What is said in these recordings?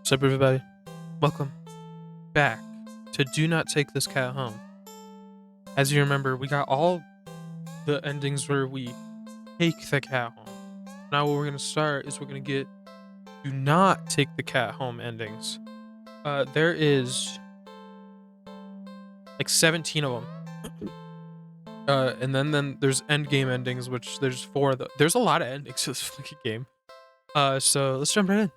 What's up, everybody? Welcome back to Do Not Take This Cat Home. As you remember, we got all the endings where we take the cat home. Now, what we're going to start is we're going to get Do Not Take the Cat Home endings. There is like 17 of them. And then there's end game endings, which there's 4 of them. There's a lot of endings to this fucking game. So let's jump right in.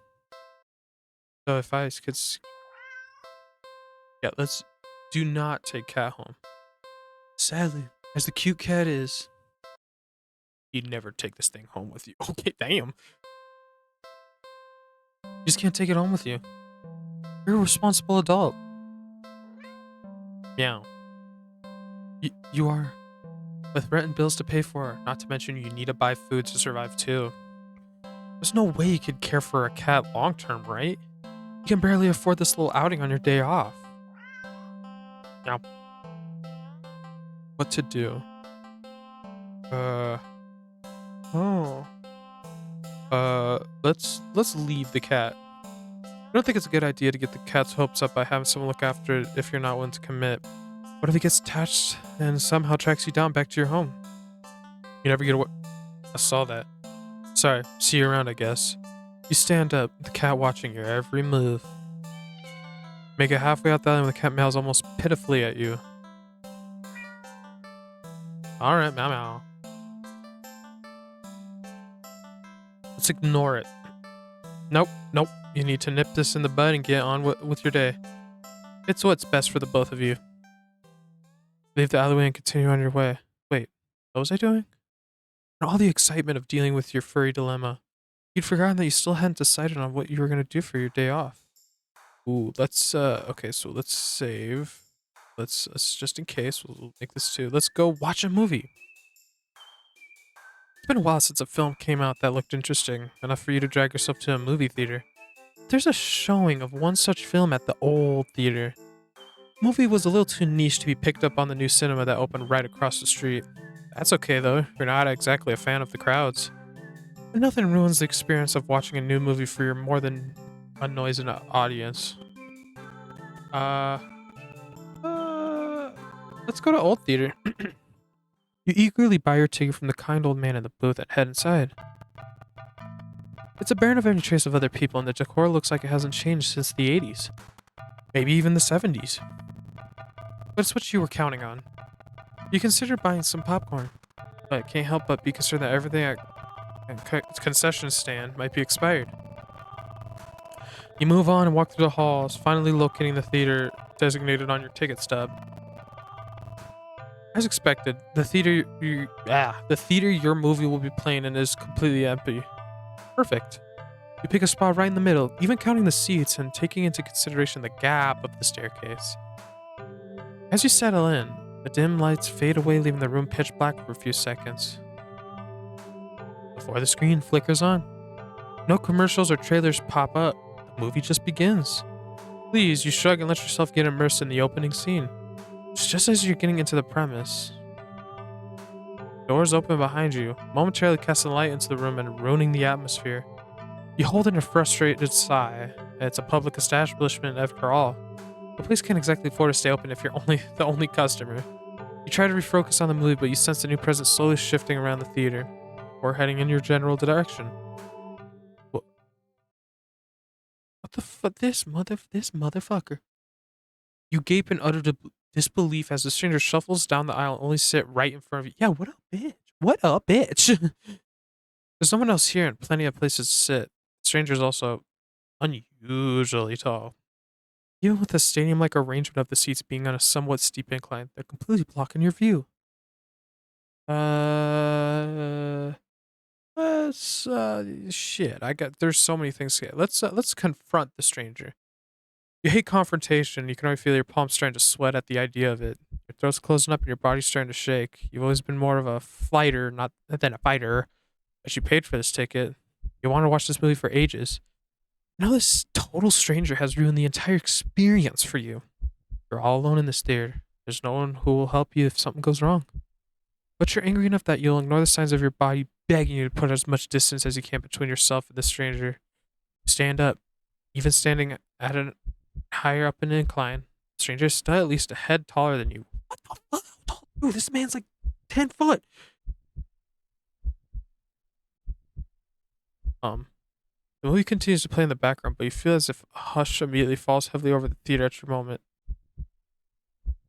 So if I could, yeah, let's do not take cat home. Sadly, as the cute cat is, you'd never take this thing home with you. Okay, damn. You just can't take it home with you. You're a responsible adult. Meow. You are. With rent and bills to pay for, not to mention you need to buy food to survive too. There's no way you could care for a cat long term, right? You can barely afford this little outing on your day off. Now, what to do? Let's leave the cat. I don't think it's a good idea to get the cat's hopes up by having someone look after it if you're not willing to commit. What if it gets attached and somehow tracks you down back to your home? You never get away. I saw that. Sorry, see you around, I guess. You stand up, the cat watching your every move. Make it halfway out the alley when the cat meows almost pitifully at you. Alright, meow meow. Let's ignore it. Nope. You need to nip this in the bud and get on with your day. It's what's best for the both of you. Leave the alleyway and continue on your way. Wait, what was I doing? In all the excitement of dealing with your furry dilemma, you'd forgotten that you still hadn't decided on what you were going to do for your day off. Ooh, okay, so let's save. Let's just in case, we'll make this too. Let's go watch a movie. It's been a while since a film came out that looked interesting, enough for you to drag yourself to a movie theater. There's a showing of one such film at the old theater. The movie was a little too niche to be picked up on the new cinema that opened right across the street. That's okay though, you're not exactly a fan of the crowds. And nothing ruins the experience of watching a new movie for your more than a noisy audience. Uh, let's go to old theater. You eagerly buy your ticket from the kind old man in the booth and head inside. It's a barren of any trace of other people, and the decor looks like it hasn't changed since the 80s. Maybe even the 70s. But it's what you were counting on. You consider buying some popcorn, but can't help but be concerned that everything at concession stand might be expired. You move on and walk through the halls, finally locating the theater designated on your ticket stub. As expected, the theater your movie will be playing in is completely empty. Perfect. You pick a spot right in the middle, even counting the seats and taking into consideration the gap of the staircase. As you settle in, the dim lights fade away, leaving the room pitch black for a few seconds. Before the screen flickers on, no commercials or trailers pop up. The movie just begins. Please, you shrug and let yourself get immersed in the opening scene. Just as you're getting into the premise, doors open behind you, momentarily casting light into the room and ruining the atmosphere. You hold in a frustrated sigh. It's a public establishment after all. The place can't exactly afford to stay open if you're the only customer. You try to refocus on the movie, but you sense the new presence slowly shifting around the theater, or heading in your general direction. What the fuck? This motherfucker. You gape in utter disbelief as the stranger shuffles down the aisle and only sit right in front of you. Yeah, what up, bitch? What up, bitch? There's no one else here and plenty of places to sit. The stranger is also unusually tall. Even with the stadium-like arrangement of the seats being on a somewhat steep incline, they're completely blocking your view. Shit. There's so many things here. Let's confront the stranger. You hate confrontation. You can already feel your palms starting to sweat at the idea of it. Your throat's closing up and your body's starting to shake. You've always been more of a fighter, not than a fighter. But you paid for this ticket. You wanted to watch this movie for ages. Now this total stranger has ruined the entire experience for you. You're all alone in this theater. There's no one who will help you if something goes wrong. But you're angry enough that you'll ignore the signs of your body begging you to put as much distance as you can between yourself and the stranger. Stand up. Even standing at an higher up an incline, the stranger is still at least a head taller than you. What the fuck? How tall? Dude, this man's like 10 foot. Um, the movie continues to play in the background, but you feel as if a hush immediately falls heavily over the theater at your moment.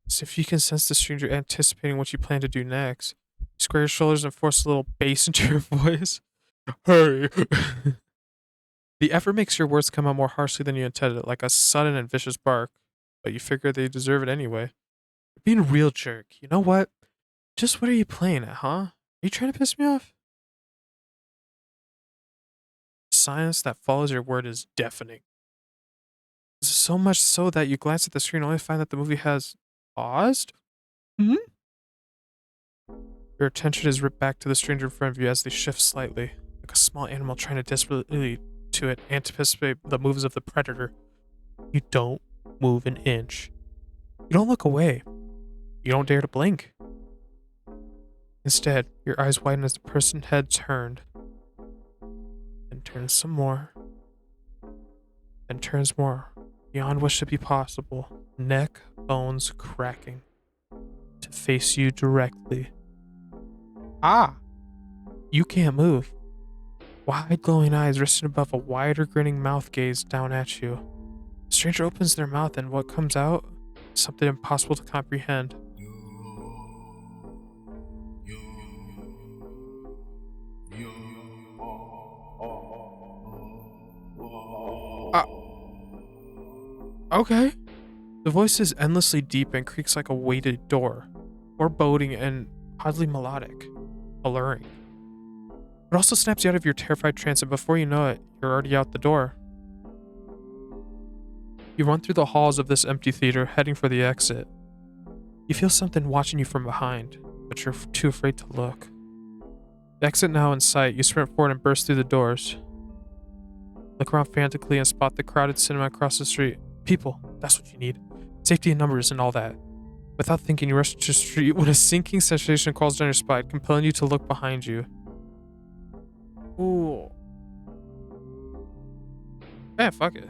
As if you can sense the stranger anticipating what you plan to do next. You square your shoulders and force a little bass into your voice. Hurry. The effort makes your words come out more harshly than you intended, like a sudden and vicious bark, but you figure they deserve it anyway. You're being a real jerk. You know what? Just what are you playing at, huh? Are you trying to piss me off? The silence that follows your word is deafening. So much so that you glance at the screen only to find that the movie has paused? Hmm? Your attention is ripped back to the stranger in front of you as they shift slightly, like a small animal trying to desperately to it anticipate the moves of the predator. You don't move an inch. You don't look away. You don't dare to blink. Instead, your eyes widen as the person's head turned, and turns some more, and turns more, beyond what should be possible, neck, bones cracking, to face you directly. Ah! You can't move. Wide glowing eyes resting above a wider grinning mouth gaze down at you. The stranger opens their mouth and what comes out is something impossible to comprehend. Uh, okay. The voice is endlessly deep and creaks like a weighted door, foreboding and oddly melodic, alluring. It also snaps you out of your terrified trance, and before you know it, you're already out the door. You run through the halls of this empty theater, heading for the exit. You feel something watching you from behind, but you're too afraid to look. The exit now in sight, you sprint forward and burst through the doors. Look around frantically and spot the crowded cinema across the street. People, that's what you need. Safety in numbers and all that. Without thinking, you rush to the street when a sinking sensation crawls down your spine, compelling you to look behind you. Ooh. Yeah, fuck it.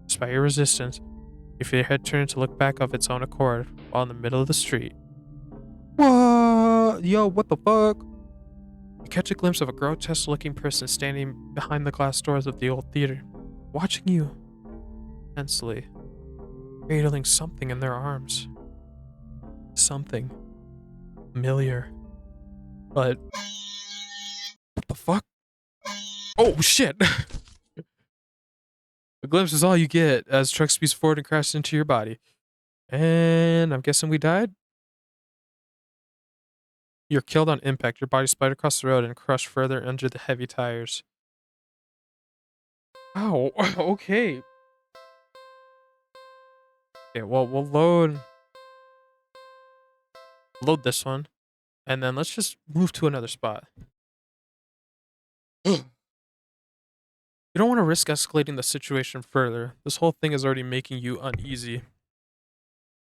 Despite your resistance, you feel your head turn to look back of its own accord while in the middle of the street. What? Yo, what the fuck? You catch a glimpse of a grotesque looking person standing behind the glass doors of the old theater, watching you intensely, cradling something in their arms. Something familiar. But what the fuck? Oh shit! A glimpse is all you get as truck speeds forward and crashes into your body. And I'm guessing we died? You're killed on impact. Your body splattered across the road and crushed further under the heavy tires. Oh, okay. Okay, well, we'll load this one, and then let's just move to another spot. You don't want to risk escalating the situation further. This whole thing is already making you uneasy.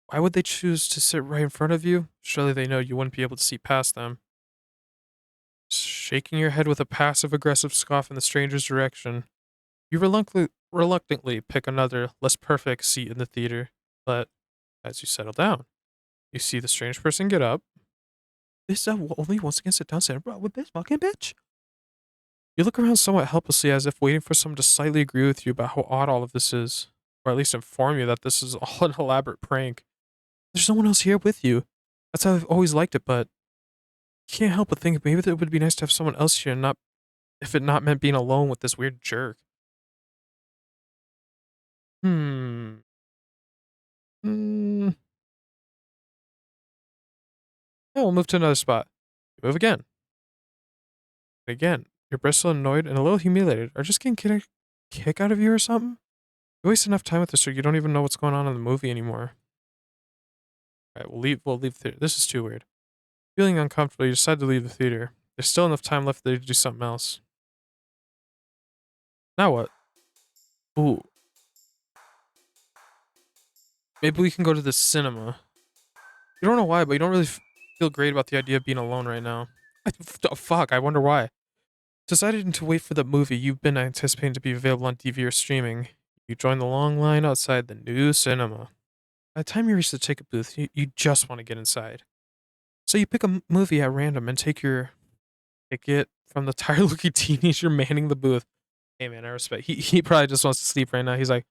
Why would they choose to sit right in front of you? Surely they know you wouldn't be able to see past them. Shaking your head with a passive-aggressive scoff in the stranger's direction, you reluctantly pick another, less perfect seat in the theater. But as you settle down, you see the strange person get up. This only once again sit down, center bro, with this fucking bitch. You look around somewhat helplessly as if waiting for someone to slightly agree with you about how odd all of this is, or at least inform you that this is all an elaborate prank. There's no one else here with you. That's how I've always liked it, but you can't help but think maybe it would be nice to have someone else here and not if it not meant being alone with this weird jerk. Hmm. Hmm. Yeah, we'll move to another spot. You move again. Again. You're bristled, annoyed, and a little humiliated. Are just getting a kick out of you or something? You waste enough time with this, or you don't even know what's going on in the movie anymore. Alright, we'll leave theater. This is too weird. Feeling uncomfortable, you decide to leave the theater. There's still enough time left there to do something else. Now what? Ooh. Maybe we can go to the cinema. You don't know why, but you don't really feel great about the idea of being alone right now. Fuck, I wonder why. Deciding to wait for the movie you've been anticipating to be available on DVD or streaming, you join the long line outside the new cinema. By the time you reach the ticket booth, you just want to get inside. So you pick a movie at random and take your ticket from the tired looking teenager manning the booth. Hey man, I respect. He probably just wants to sleep right now. He's like,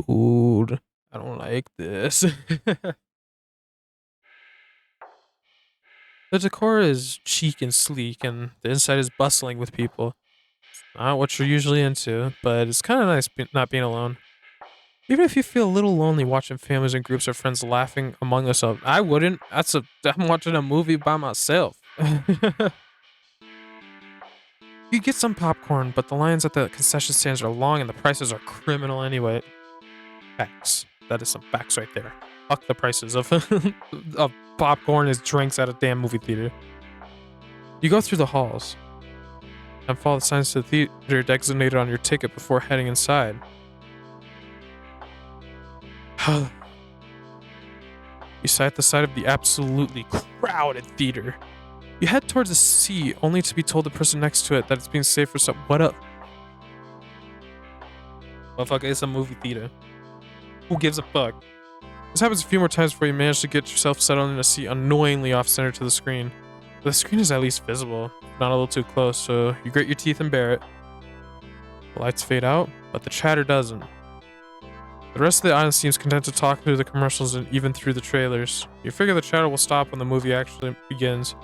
dude, I don't like this. The decor is chic and sleek, and the inside is bustling with people. Not what you're usually into, but it's kind of nice not being alone. Even if you feel a little lonely watching families and groups of friends laughing among themselves, I wouldn't. I'm watching a movie by myself. You get some popcorn, but the lines at the concession stands are long and the prices are criminal anyway. Facts. That is some facts right there. Fuck the prices of of popcorn as drinks at a damn movie theater. You go through the halls and follow the signs to the theater designated on your ticket before heading inside. You sit at the side of the absolutely crowded theater. You head towards a seat, only to be told the person next to it that it's being saved for some. What up? Motherfucker, it's a movie theater. Who gives a fuck? This happens a few more times before you manage to get yourself settled in a seat annoyingly off center to the screen. The screen is at least visible, not a little too close, so you grit your teeth and bear it. The lights fade out, but the chatter doesn't. The rest of the audience seems content to talk through the commercials and even through the trailers. You figure the chatter will stop when the movie actually begins,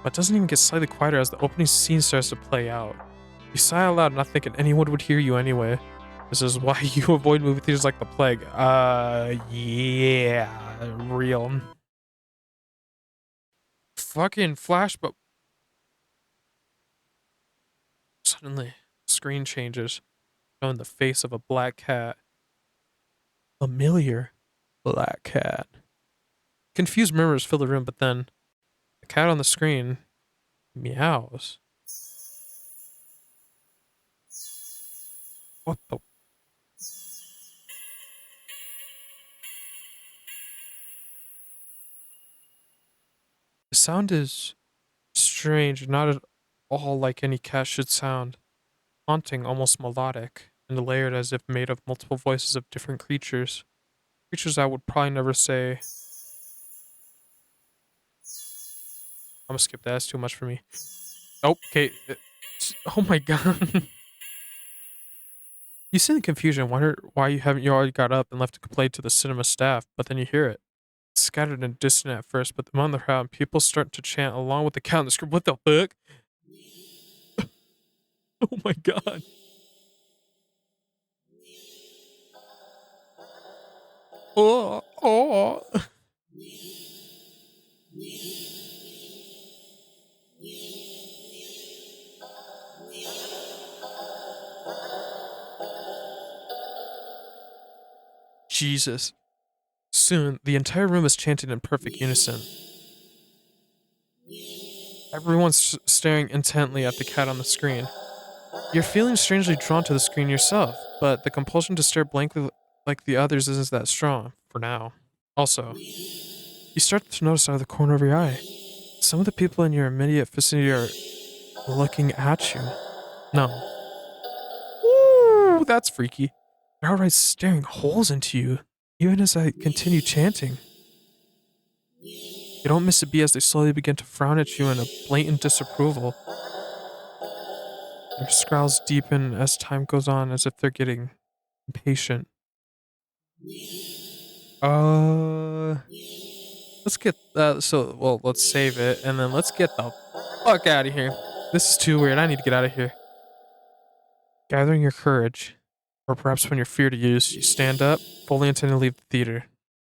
but it doesn't even get slightly quieter as the opening scene starts to play out. You sigh out loud, not thinking anyone would hear you anyway. This is why you avoid movie theaters like the plague. Yeah, real. Fucking flash, but suddenly, the screen changes, showing the face of a black cat. Familiar black cat. Confused murmurs fill the room, but then the cat on the screen meows. What the? The sound is strange, not at all like any cat should sound. Haunting, almost melodic, and layered as if made of multiple voices of different creatures. Creatures I would probably never say. I'm gonna skip that. That's too much for me. Oh, okay. Oh my god. You see the confusion, wonder why you already got up and left to complain to the cinema staff, but then you hear it. It's scattered and distant at first, but among the crowd, people start to chant along with the count on the screen. What the fuck? Oh my god. Oh, oh. Jesus. Soon, the entire room is chanting in perfect unison. Everyone's staring intently at the cat on the screen. You're feeling strangely drawn to the screen yourself, but the compulsion to stare blankly like the others isn't that strong, for now. Also, you start to notice out of the corner of your eye, some of the people in your immediate vicinity are looking at you. No. Ooh, that's freaky. They're outright staring holes into you, even as I continue chanting. You don't miss a beat as they slowly begin to frown at you in a blatant disapproval. Their scowls deepen as time goes on, as if they're getting impatient. Uh, let's get let's save it and then let's get the fuck out of here. This is too weird. I need to get out of here. Gathering your courage, or perhaps when you're feared to use, you stand up, fully intending to leave the theater.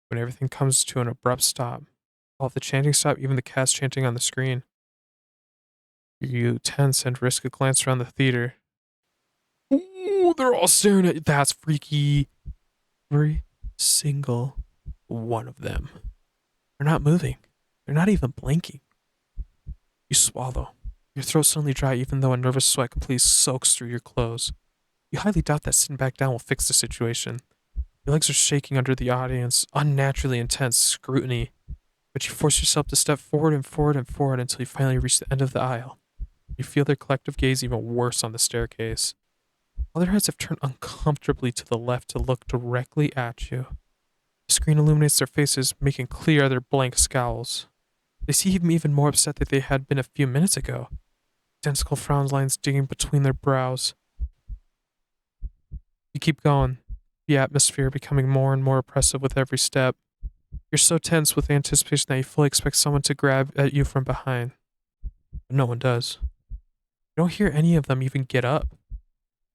When everything comes to an abrupt stop, all of the chanting stop, even the cast chanting on the screen. You tense and risk a glance around the theater. Ooh, they're all staring at you. That's freaky. Every single one of them. They're not moving. They're not even blinking. You swallow. Your throat suddenly dry even though a nervous sweat completely soaks through your clothes. You highly doubt that sitting back down will fix the situation. Your legs are shaking under the audience, unnaturally intense scrutiny, but you force yourself to step forward and forward and forward until you finally reach the end of the aisle. You feel their collective gaze even worse on the staircase. All their heads have turned uncomfortably to the left to look directly at you. The screen illuminates their faces, making clear their blank scowls. They seem even more upset than they had been a few minutes ago. Identical frown lines digging between their brows. You keep going, the atmosphere becoming more and more oppressive with every step. You're so tense with anticipation that you fully expect someone to grab at you from behind. But no one does. You don't hear any of them even get up.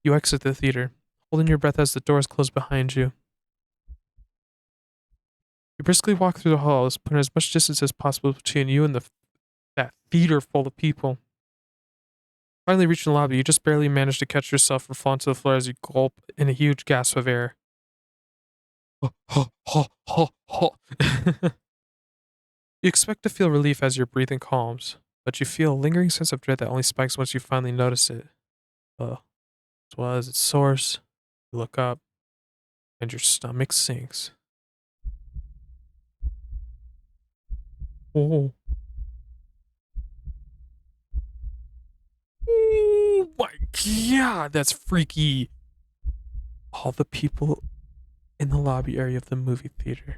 You exit the theater, holding your breath as the doors close behind you. You briskly walk through the halls, putting as much distance as possible between you and that theater full of people. Finally reaching the lobby, you just barely manage to catch yourself from falling to the floor as you gulp in a huge gasp of air. You expect to feel relief as your breathing calms, but you feel a lingering sense of dread that only spikes once you finally notice it. As well as its source, you look up, and your stomach sinks. Oh. Oh my god, that's freaky. All the people in the lobby area of the movie theater,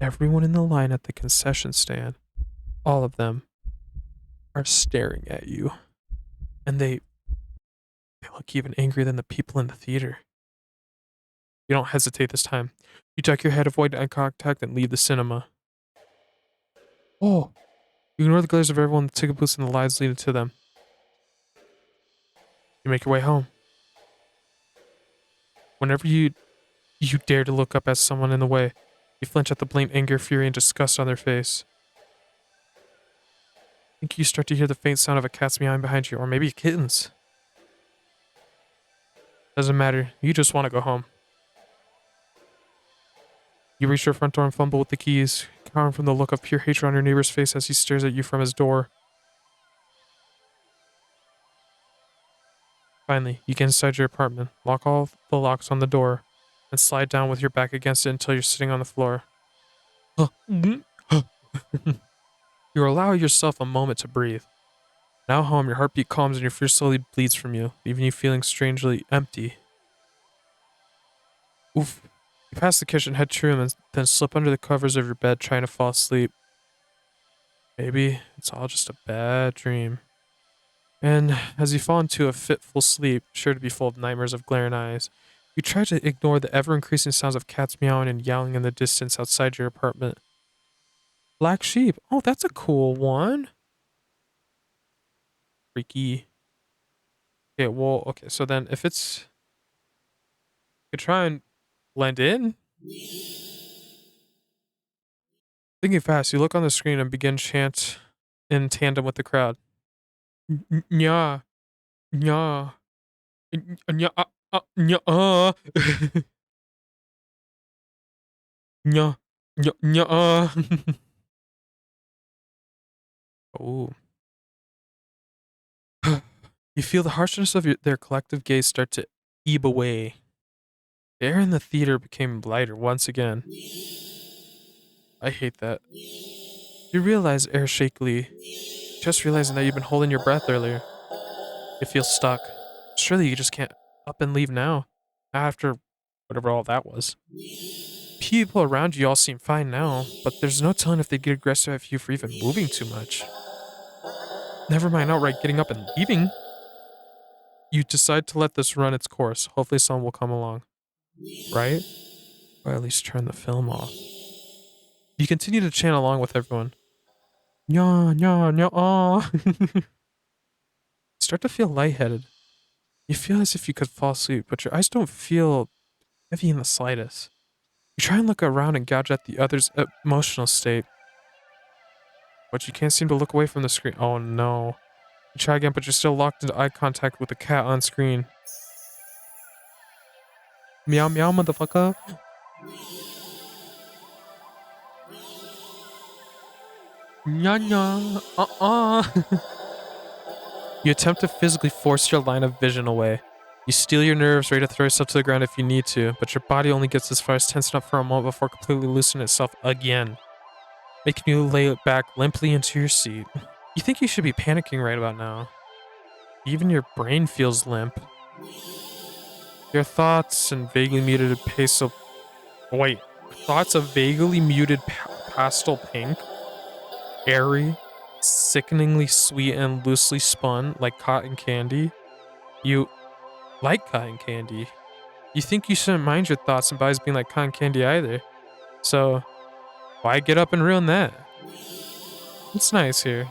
everyone in the line at the concession stand, all of them are staring at you. And they look even angrier than the people in the theater. You don't hesitate this time. You duck your head, avoid eye contact, and leave the cinema. Oh, you ignore the glares of everyone in the ticket booths and the lines leading to them. You make your way home. Whenever you dare to look up at someone in the way, you flinch at the blatant anger, fury, and disgust on their face. I think you start to hear the faint sound of a cat's meowing behind you, or maybe a kitten's. Doesn't matter. You just want to go home. You reach your front door and fumble with the keys, cowering from the look of pure hatred on your neighbor's face as he stares at you from his door. Finally, you get inside your apartment, lock all the locks on the door, and slide down with your back against it until you're sitting on the floor. You allow yourself a moment to breathe. Now home, your heartbeat calms and your fear slowly bleeds from you, leaving you feeling strangely empty. Oof. You pass the kitchen, head to your room, and then slip under the covers of your bed trying to fall asleep. Maybe it's all just a bad dream. And as you fall into a fitful sleep, sure to be full of nightmares of glaring eyes, you try to ignore the ever-increasing sounds of cats meowing and yowling in the distance outside your apartment. Black sheep. Oh, that's a cool one. Freaky. Okay, well, okay, so then if it's... You could try and blend in. Thinking fast, you look on the screen and begin chant in tandem with the crowd. Nya, nya, nya, nya, nya, nya, nya. Oh. You feel the harshness of their collective gaze start to ebb away. The air in the theater became lighter once again. I hate that. You realize air shakily, just realizing that you've been holding your breath earlier. You feel stuck. Surely you just can't up and leave now. After whatever all that was. People around you all seem fine now, but there's no telling if they'd get aggressive at you for even moving too much. Never mind outright getting up and leaving. You decide to let this run its course. Hopefully someone will come along. Right? Or at least turn the film off. You continue to chant along with everyone. Nya, nya, nya, ah. You start to feel lightheaded. You feel as if you could fall asleep, but your eyes don't feel heavy in the slightest. You try and look around and gouge at the other's emotional state, but you can't seem to look away from the screen. Oh no. You try again, but you're still locked into eye contact with the cat on screen. Meow meow, motherfucker. Nya nya. You attempt to physically force your line of vision away. You steel your nerves, ready to throw yourself to the ground if you need to, but your body only gets as far as tensing up for a moment before completely loosening itself again, making you lay back limply into your seat. You think you should be panicking right about now. Even your brain feels limp. Your thoughts and vaguely muted pastel. Wait. Thoughts of vaguely muted pastel pink, airy, sickeningly sweet, and loosely spun like cotton candy. You like cotton candy. You think you shouldn't mind your thoughts and bodies being like cotton candy either. So, why get up and ruin that? It's nice here.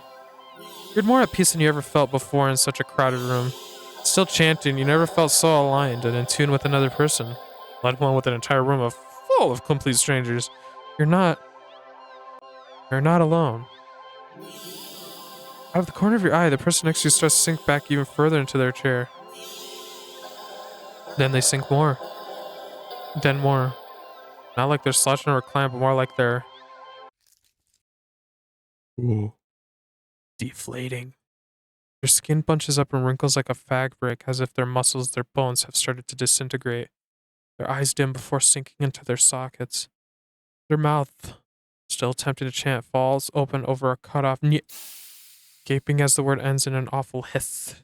You're more at peace than you ever felt before in such a crowded room. Still chanting, you never felt so aligned and in tune with another person, let alone with an entire room full of complete strangers. You're not, you're not alone. Out of the corner of your eye, the person next to you starts to sink back even further into their chair. Then they sink more. Then more. Not like they're slouching or reclining, but more like they're ooh, deflating. Their skin bunches up and wrinkles like a fabric, as if their muscles, their bones have started to disintegrate. Their eyes dim before sinking into their sockets. Their mouth, still attempting to chant, falls open over a cut-off gaping as the word ends in an awful hiss.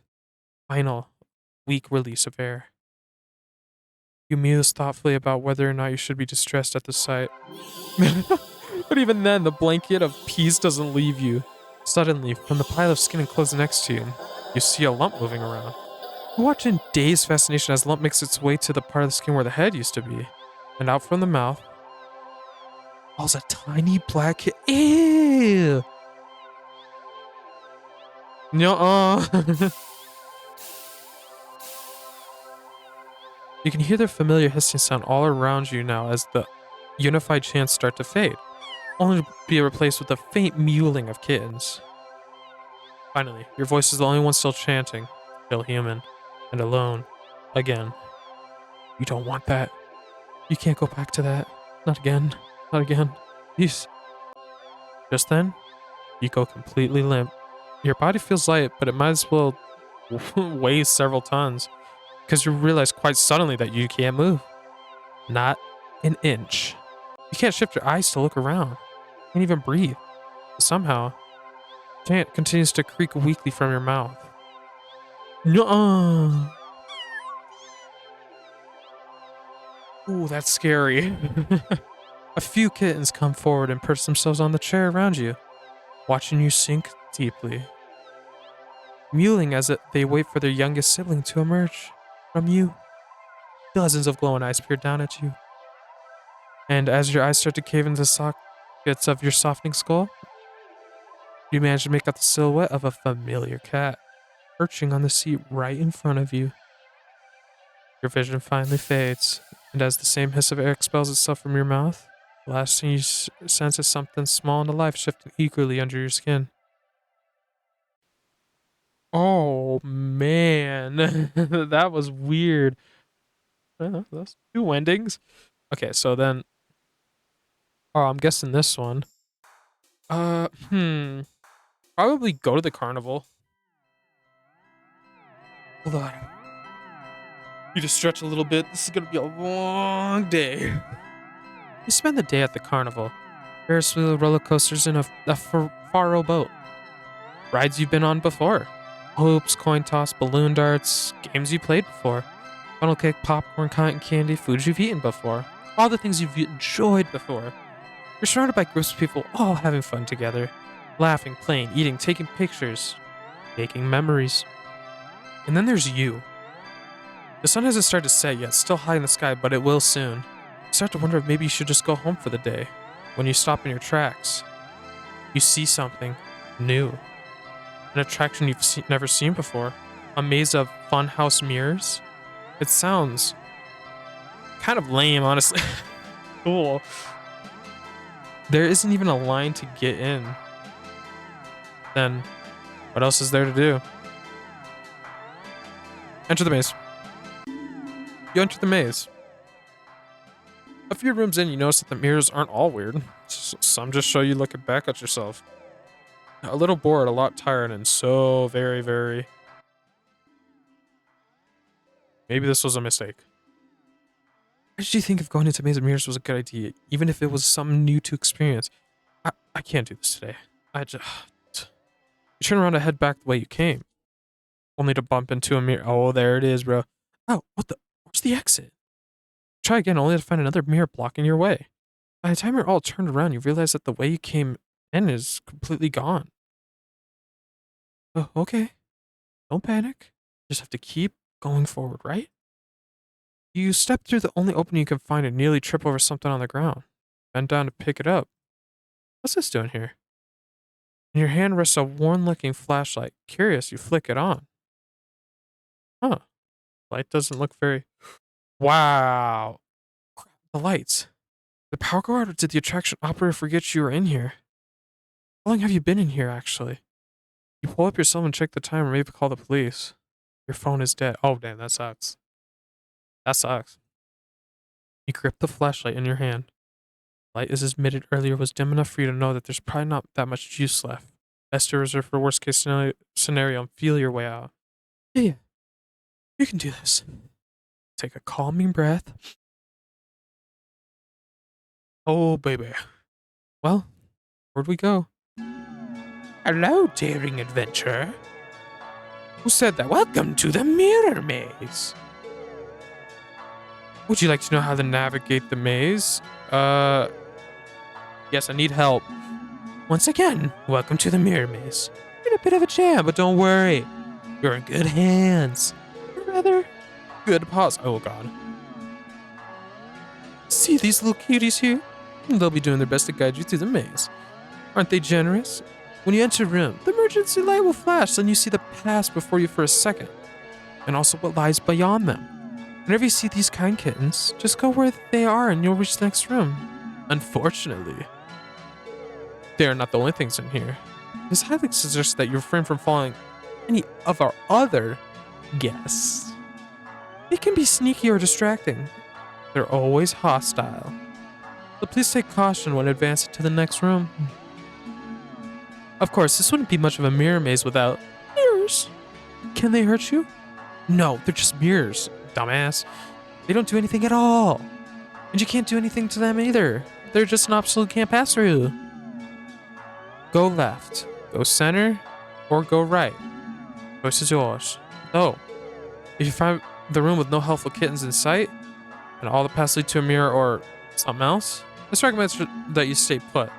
Final, weak release of air. You muse thoughtfully about whether or not you should be distressed at the sight. But even then, the blanket of peace doesn't leave you. Suddenly, from the pile of skin and clothes next to you, you see a lump moving around. You watch in dazed fascination as the lump makes its way to the part of the skin where the head used to be. And out from the mouth falls a tiny black ew. Nuh-uh. You can hear the familiar hissing sound all around you now as the unified chants start to fade, only to be replaced with a faint mewling of kittens. Finally, your voice is the only one still chanting, still human, and alone. Again. You don't want that. You can't go back to that. Not again. Not again. Please. Just then, you go completely limp. Your body feels light, but it might as well weigh several tons, because you realize quite suddenly that you can't move. Not an inch. You can't shift your eyes to look around. You can't even breathe. But somehow, chant continues to creak weakly from your mouth. Nuh-uh. Ooh, that's scary. A few kittens come forward and perch themselves on the chair around you, watching you sink deeply, mewling as they wait for their youngest sibling to emerge from you. Dozens of glowing eyes peer down at you, and as your eyes start to cave into the sockets of your softening skull, you manage to make out the silhouette of a familiar cat, perching on the seat right in front of you. Your vision finally fades, and as the same hiss of air expels itself from your mouth, the last thing you sense is something small and alive shifting eagerly under your skin. Oh man, that was weird. That's two endings. Okay, so then, oh, I'm guessing this one. Probably go to the carnival. Hold on. You just stretch a little bit. This is gonna be a long day. You spend the day at the carnival. Ferris wheel, roller coasters, and a faro boat. Rides you've been on before. Hoops, coin toss, balloon darts, games you played before. Funnel cake, popcorn, cotton candy, foods you've eaten before. All the things you've enjoyed before. You're surrounded by groups of people all having fun together. Laughing, playing, eating, taking pictures, making memories. And then there's you. The sun hasn't started to set yet, still high in the sky, but it will soon. You start to wonder if maybe you should just go home for the day. When you stop in your tracks, you see something new. An attraction you've never seen before. A maze of funhouse mirrors. It sounds kind of lame, honestly. Cool. There isn't even a line to get in. Then, what else is there to do? Enter the maze. You enter the maze. A few rooms in, you notice that the mirrors aren't all weird. Some just show you looking back at yourself. A little bored, a lot tired, and so very, very... Maybe this was a mistake. Why did you think of going into Maze of Mirrors was a good idea, even if it was something new to experience? I can't do this today. I just... You turn around and head back the way you came. only to bump into a mirror. Oh, there it is, bro. Oh, what the? Where's the exit? Try again, only to find another mirror blocking your way. By the time you're all turned around, you realize that the way you came in is completely gone. Oh, okay. Don't panic. Just have to keep going forward, right? You step through the only opening you can find and nearly trip over something on the ground. Bend down to pick it up. What's this doing here? In your hand rests a worn-looking flashlight. Curious, you flick it on. Huh. Light doesn't look very... Wow. Crap, the lights. Did the power go out or did the attraction operator forget you were in here? How long have you been in here, actually? You pull up your cell and check the time or maybe call the police. Your phone is dead. Oh, damn, that sucks. That sucks. You grip the flashlight in your hand. Light, as admitted earlier, was dim enough for you to know that there's probably not that much juice left. Best to reserve for worst case scenario and feel your way out. Yeah, you can do this. Take a calming breath. Oh, baby. Well, where'd we go? Hello, daring adventurer. Who said that? Welcome to the Mirror Maze. Would you like to know how to navigate the maze? Yes, I need help. Once again, welcome to the Mirror Maze. You're in a bit of a jam, but don't worry. You're in good hands. Or rather, good paws. Oh, God. See these little cuties here? They'll be doing their best to guide you through the maze. Aren't they generous? When you enter a room, the emergency light will flash, then you see the past before you for a second, and also what lies beyond them. Whenever you see these kind kittens, just go where they are and you'll reach the next room. Unfortunately, they are not the only things in here. It is highly suggested that you refrain from following any of our other guests. They can be sneaky or distracting. They're always hostile. So please take caution when advancing to the next room. Of course, this wouldn't be much of a mirror maze without mirrors. Can they hurt you? No, they're just mirrors, dumbass. They don't do anything at all. And you can't do anything to them either. They're just an obstacle you can't pass through. Go left, go center, or go right. Choice is yours. Oh, if you find the room with no helpful kittens in sight, and all the paths lead to a mirror or something else, this recommends that you stay put.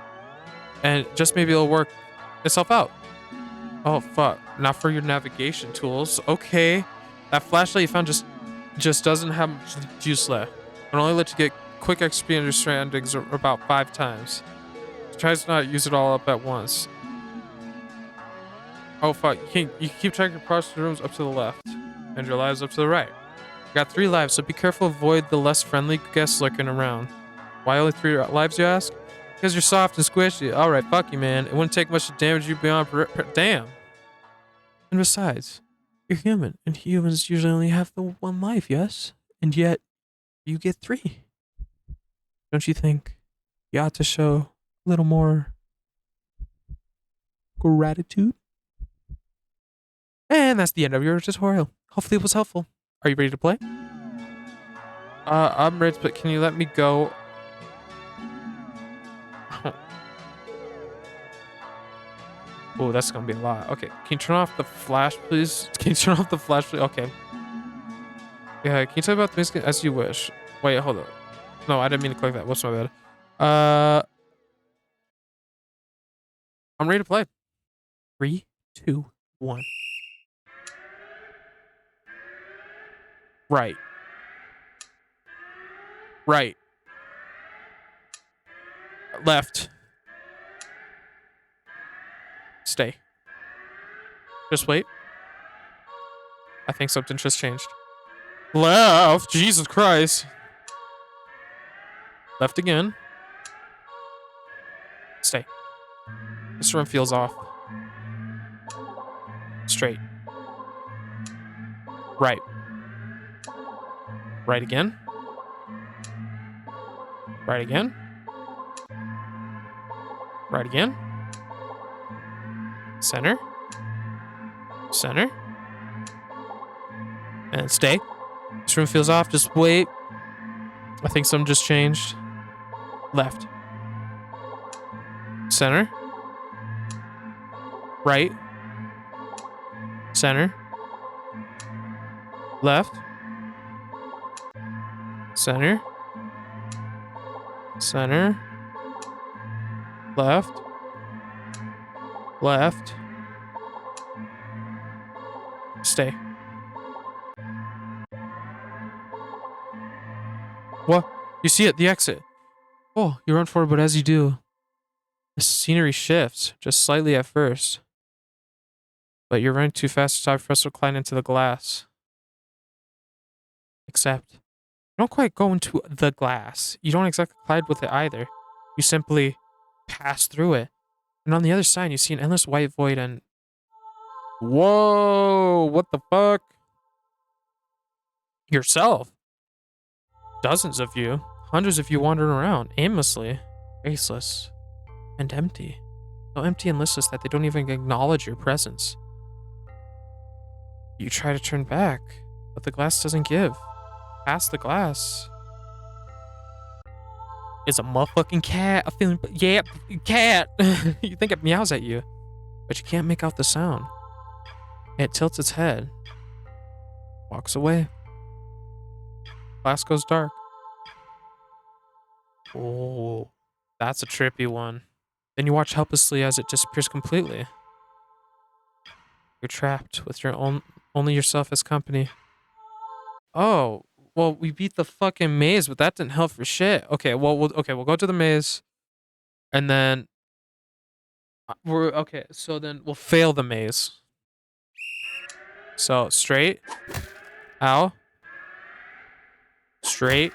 And just maybe it'll work itself out. Oh, fuck. Not for your navigation tools. Okay. That flashlight you found just doesn't have much juice left. It'll only let you get quick XP on your surroundings about 5 times. Try to not use it all up at once. Oh, fuck. You keep checking across the rooms up to the left. And your lives up to the right. You got 3 lives, so be careful to avoid the less friendly guests lurking around. Why only 3 lives, you ask? Because you're soft and squishy. Alright, fuck you, man. It wouldn't take much to damage you beyond... Damn. And besides, you're human, and humans usually only have the 1 life, yes? And yet, you get 3. Don't you think you ought to show a little more gratitude? And that's the end of your tutorial. Hopefully it was helpful. Are you ready to play? I'm ready to play. Can you let me go? Oh, that's gonna be a lot. Okay, can you turn off the flash, please? Can you turn off the flash, please? Okay. Yeah, can you talk about the music as you wish? Wait, hold on. No, I didn't mean to click that. What's my bad? I'm ready to play. 3, 2, 1. Right. Right. Left. Stay. Just wait. I think something just changed. Left. Jesus Christ. Left again. Stay. This room feels off. Straight. Right. Right again. Right again. Right again. Center. Center. And stay. This room feels off. Just wait. I think something just changed. Left. Center. Right. Center. Left. Center. Center. Left. Left. Stay. What? You see it, the exit. Oh, you run for it, but as you do, the scenery shifts, just slightly at first. But you're running too fast to stop for us to climb into the glass. Except, you don't quite go into the glass. You don't exactly collide with it either. You simply pass through it. And on the other side, you see an endless white void and... Whoa! What the fuck? Yourself. Dozens of you. Hundreds of you wandering around, aimlessly, faceless, and empty. So empty and listless that they don't even acknowledge your presence. You try to turn back, but the glass doesn't give. Past the glass is a motherfucking cat. A feeling, yeah, cat. You think it meows at you, but you can't make out the sound. It tilts its head, walks away. Glass goes dark. Oh, that's a trippy one. Then you watch helplessly as it disappears completely. You're trapped with your only yourself as company. Oh, well, we beat the fucking maze, but that didn't help for shit. Okay, well, we'll go to the maze, and then we're okay. So then we'll fail the maze. So straight, ow, straight.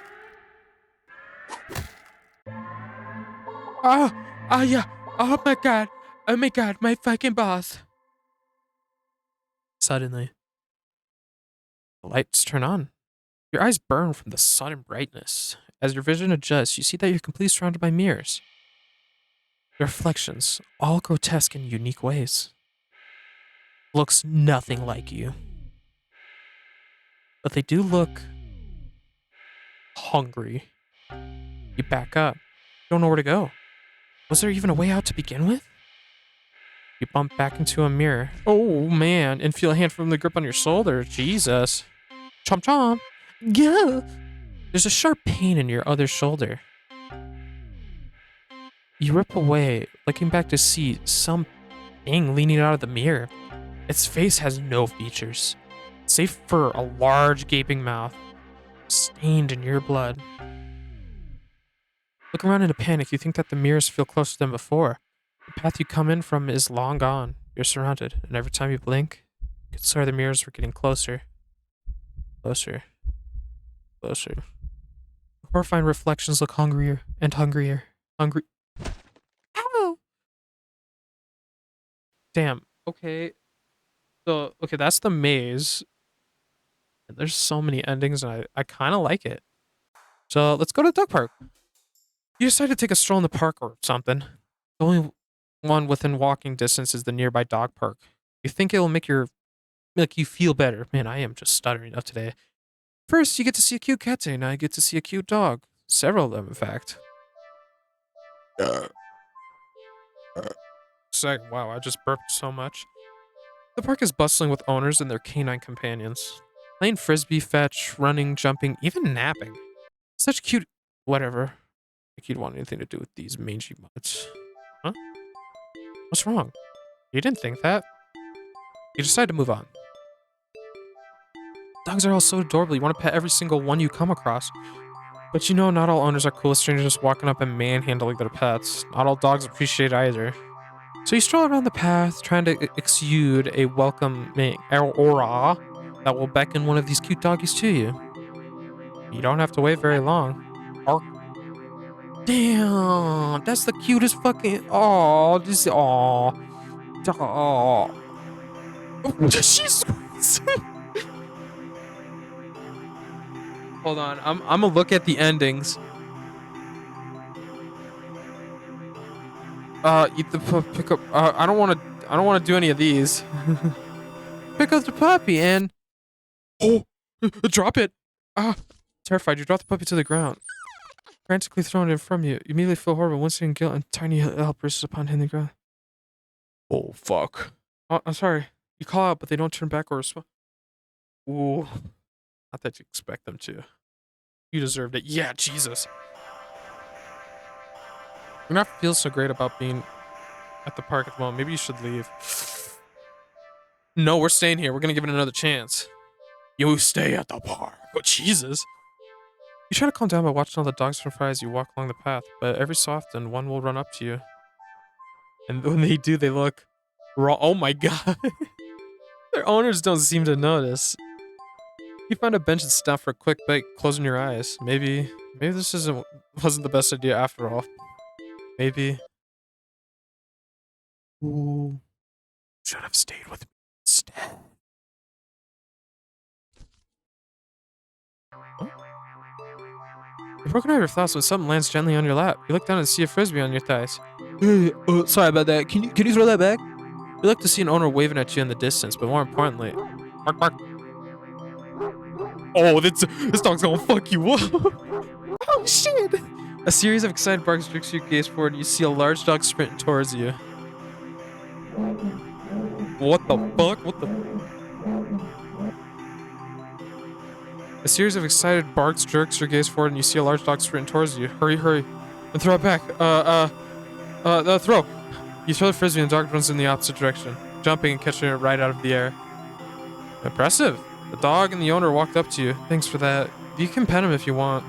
Yeah. Oh my god, my fucking boss. Suddenly, the lights turn on. Your eyes burn from the sudden brightness. As your vision adjusts, you see that you're completely surrounded by mirrors. The reflections, all grotesque in unique ways. Looks nothing like you. But they do look hungry. You back up. You don't know where to go. Was there even a way out to begin with? You bump back into a mirror. Oh man, and feel a hand from the grip on your shoulder. Jesus. Chomp chomp. Yeah. There's a sharp pain in your other shoulder. You rip away, looking back to see something leaning out of the mirror. Its face has no features, save for a large gaping mouth, stained in your blood. Look around in a panic, you think that the mirrors feel closer than before. The path you come in from is long gone. You're surrounded, and every time you blink, you can swear the mirrors were getting closer. Closer. Closer. The horrifying reflections look hungrier and hungrier. Hungry. Ow! Damn. Okay. So, okay, that's the maze. There's so many endings, and I kind of like it. So, let's go to the dog park. You decide to take a stroll in the park or something. The only one within walking distance is the nearby dog park. You think it'll make you feel better. Man, I am just stuttering up today. First, you get to see a cute cat today. Now you get to see a cute dog. Several of them, in fact. Second, wow, I just burped so much. The park is bustling with owners and their canine companions. Playing frisbee, fetch, running, jumping, even napping. Such cute... Whatever. Like you'd want anything to do with these mangy mutts. Huh? What's wrong? You didn't think that. You decide to move on. Dogs are all so adorable. You want to pet every single one you come across. But you know, not all owners are cool with strangers just walking up and manhandling their pets. Not all dogs appreciate it either. So you stroll around the path, trying to exude a welcoming aura that will beckon one of these cute doggies to you. You don't have to wait very long. Ark. Damn, that's the cutest fucking. Oh, this. Oh, oh. Jesus Christ. Hold on, I'm gonna look at the endings. Eat the pick up. I don't want to. I don't want to do any of these. Pick up the puppy and oh, drop it. Ah, terrified. You drop the puppy to the ground. Frantically throwing it from you. You immediately feel horrible, wincing in guilt, and tiny help rushes upon hitting the ground. Oh fuck. Oh, I'm sorry. You call out, but they don't turn back or respond. Ooh. Not that you expect them to. You deserved it. Yeah, Jesus. You're not feel so great about being at the park at the moment. Maybe you should leave. No, we're staying here. We're gonna give it another chance. You stay at the park. Oh, Jesus. You try to calm down by watching all the dogs from fry as you walk along the path, but every so often, one will run up to you. And when they do, they look raw. Oh my god. Their owners don't seem to notice. You find a bench and stop for a quick bite, closing your eyes. Maybe this wasn't the best idea after all. Maybe. Ooh. Should have stayed with me instead. You're broken out of your thoughts when something lands gently on your lap. You look down and see a frisbee on your thighs. Hey, sorry about that. Can you throw that back? You look to see an owner waving at you in the distance, but more importantly, bark bark. Oh, this dog's gonna fuck you up. Oh shit! A series of excited barks jerks your gaze forward. You see a large dog sprinting towards you. What the fuck? What the? A series of excited barks jerks your gaze forward, and you see a large dog sprinting towards you. Hurry, hurry, and throw it back. Throw. You throw the frisbee, and the dog runs in the opposite direction, jumping and catching it right out of the air. Impressive. The dog and the owner walked up to you. Thanks for that. You can pet him if you want.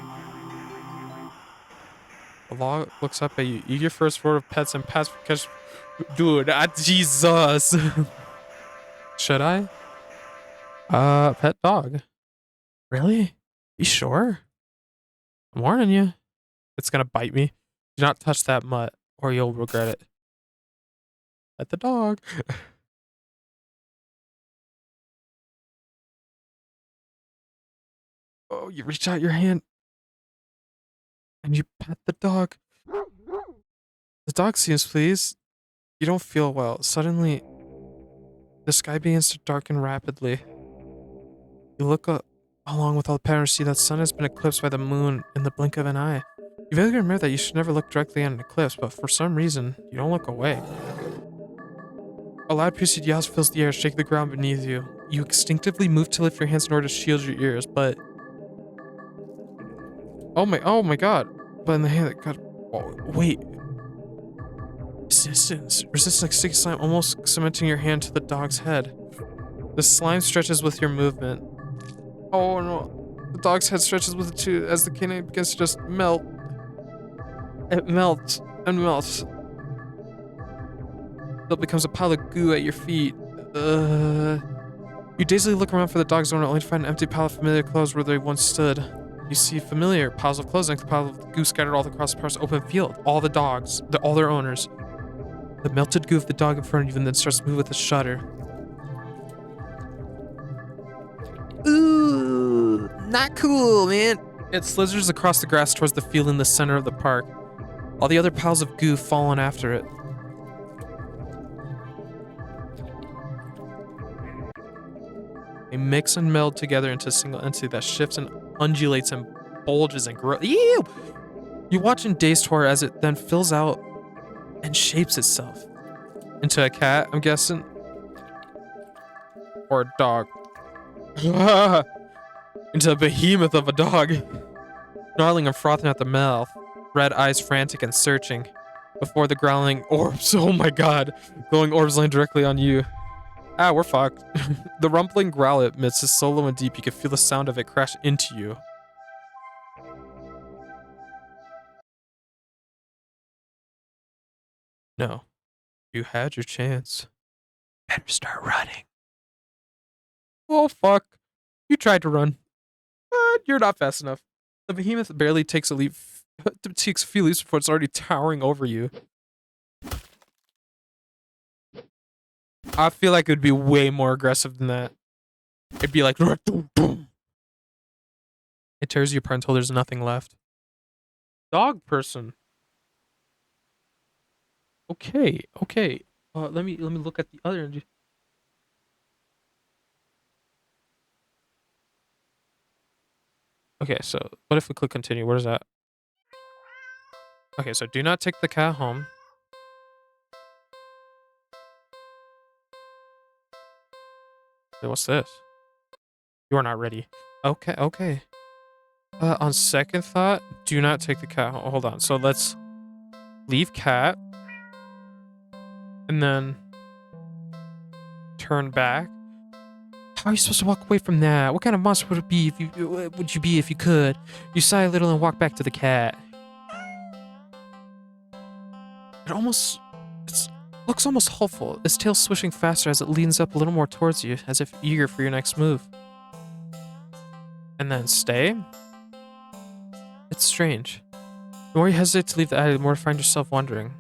The dog looks up at you. Eat your first word of pets and pats for catch. Dude, Jesus. Should I? Pet dog. Really? You sure? I'm warning you. It's gonna bite me. Do not touch that mutt, or you'll regret it. Pet the dog. Oh, you reach out your hand and you pet the dog. The dog seems pleased. You don't feel well. Suddenly, the sky begins to darken rapidly. You look up, along with all the patterns, see that the sun has been eclipsed by the moon in the blink of an eye. You vaguely remember that you should never look directly at an eclipse, but for some reason, you don't look away. A loud piercing yell fills the air, shaking the ground beneath you. You instinctively move to lift your hands in order to shield your ears, but oh my god! But in the hand that got, oh, wait, resistance like sticky slime, almost cementing your hand to the dog's head. The slime stretches with your movement. Oh no! The dog's head stretches with it too, as the canine begins to just melt. It melts and melts. It becomes a pile of goo at your feet. You dazedly look around for the dog's owner, only to find an empty pile of familiar clothes where they once stood. You see familiar piles of clothes next to the pile of goo scattered all across the park's open field. All the dogs, all their owners. The melted goo of the dog in front of you, and then starts to move with a shudder. Ooh, not cool, man. It slithers across the grass towards the field in the center of the park. All the other piles of goo fall on after it. They mix and meld together into a single entity that shifts and undulates and bulges and grows. Ew! You watch in dazed horror as it then fills out and shapes itself into a cat, I'm guessing, or a dog. Into a behemoth of a dog, snarling and frothing at the mouth, red eyes frantic and searching. Before the growling orbs, oh my god, glowing orbs land directly on you. Ah, we're fucked. The rumbling growl it emits is so low and deep you can feel the sound of it crash into you. No, you had your chance. Better start running. Oh fuck. You tried to run. But you're not fast enough. The behemoth barely takes a leap, takes a few leaps before it's already towering over you. I feel like it would be way more aggressive than that. It'd be like, it tears you apart until there's nothing left. Dog person. Okay, okay. Let me look at the other end. Okay, so what if we click continue? What is that? Okay, so do not take the cat home. Wait, what's this? You are not ready. Okay, okay. On second thought, do not take the cat. Hold on. So let's leave cat and then turn back. How are you supposed to walk away from that? What kind of monster would it be if you be if you could? You sigh a little and walk back to the cat. It almost it's looks almost hopeful, its tail swishing faster as it leans up a little more towards you, as if eager for your next move. And then stay. It's strange. The more you hesitate to leave the alley, the more you find yourself wondering,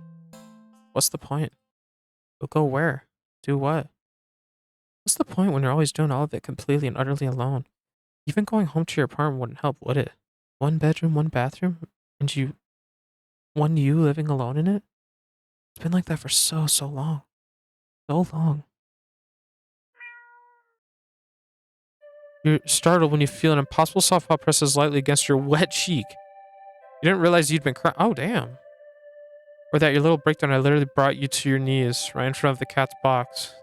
what's the point? You'll go where? Do what? What's the point when you're always doing all of it completely and utterly alone? Even going home to your apartment wouldn't help, would it? One bedroom, one bathroom, and you living alone in it? It's been like that for so long. So long. You're startled when you feel an impossible soft paw presses lightly against your wet cheek. You didn't realize you'd been crying. Oh, damn. Or that your little breakdown had literally brought you to your knees right in front of the cat's box.